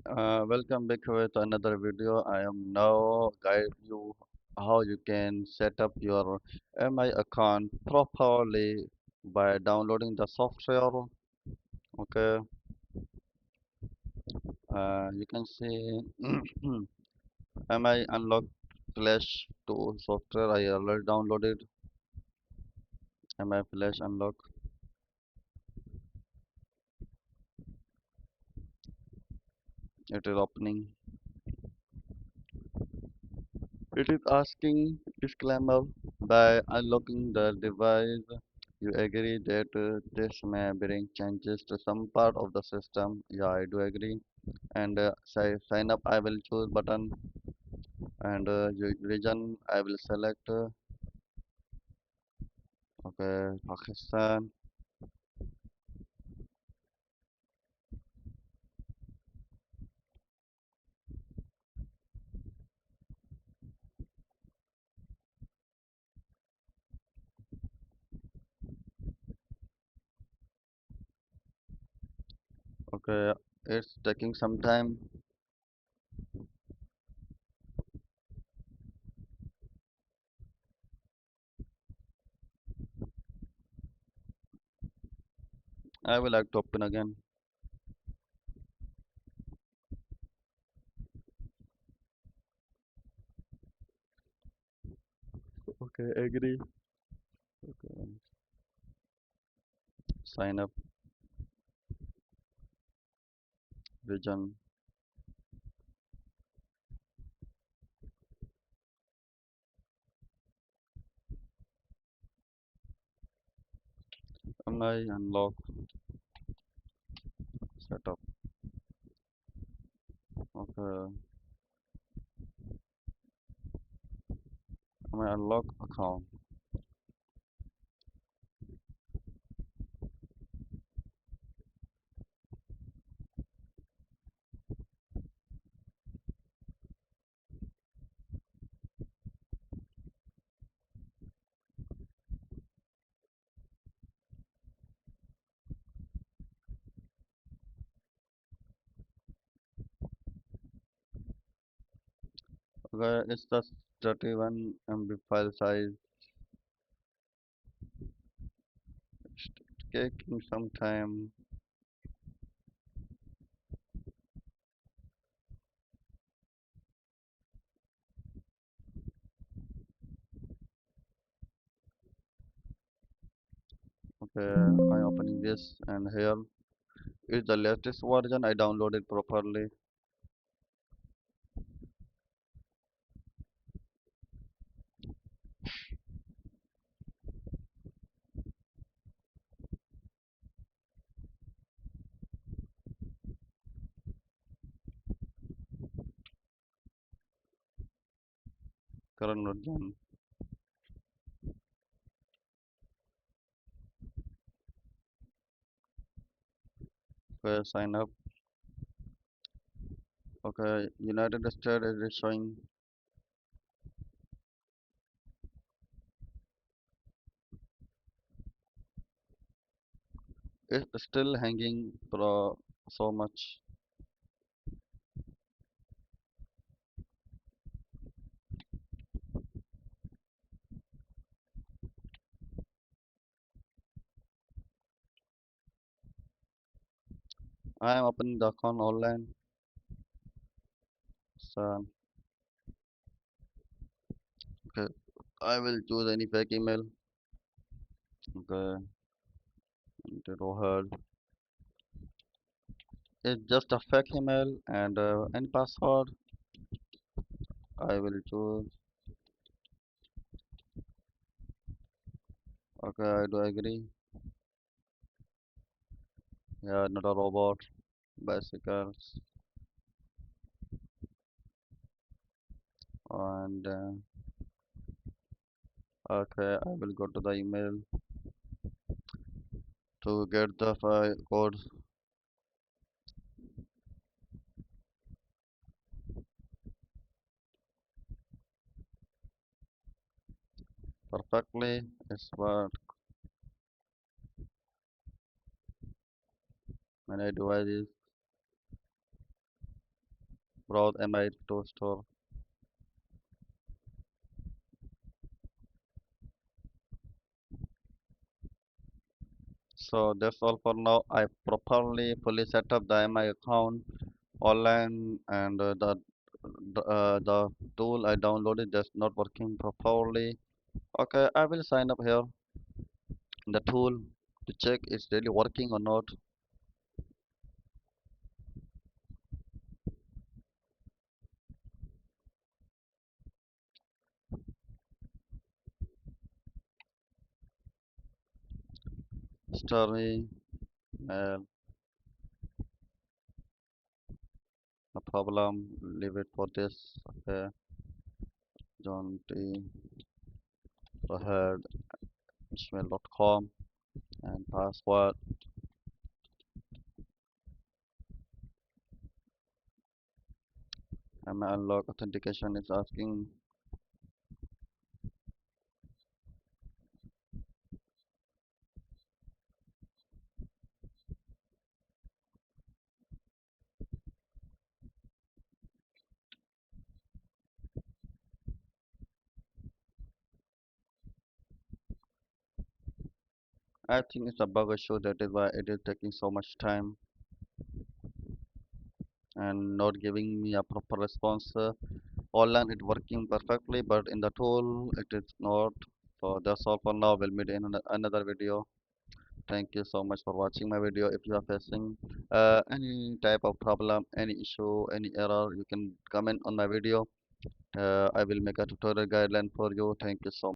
Welcome back with another video. I am now guide you how you can set up your MI account properly by downloading the software. Okay, you can see MI Unlock Flash 2 software. I already downloaded MI Flash Unlock. It is opening. It is asking disclaimer by unlocking the device. You agree that this may bring changes to some part of the system. Yeah, I do agree. And say sign up, I will choose button, and region I will select. Okay, Pakistan. Okay, it's taking some time. I will like to open again. Okay, agree. Okay, sign up region. I unlock setup. Okay, I unlock account. Okay, it's the 31 MB file size. It's taking some time. Okay, I'm opening this, and here is the latest version I downloaded properly. Current version. Okay, sign up. Okay, United States is showing. It's still hanging pro so much. I am opening the account online. So, okay, I will choose any fake email. Okay, Rohad. It's just a fake email and any password. I will choose. Okay, I do agree. Yeah, not a robot. Bicycles. And okay, I will go to the email to get the file code perfectly. It's what many devices. browse mi to store. So that's all for now. I properly fully set up the mi account online, and the tool I downloaded just not working properly. Okay, I will sign up here in the tool to check it's really working or not. Story, mail, no problem. Leave it for this. Okay, John T. Ahead, gmail.com, and password. And my unlock authentication is asking. I think it's a bug issue, that is why it is taking so much time and not giving me a proper response. Online it working perfectly, but in the tool it is not. So that's all for now. We'll meet in another video. Thank you so much for watching my video. If you are facing any type of problem, any issue, any error, you can comment on my video. I will make a tutorial guideline for you. Thank you so much.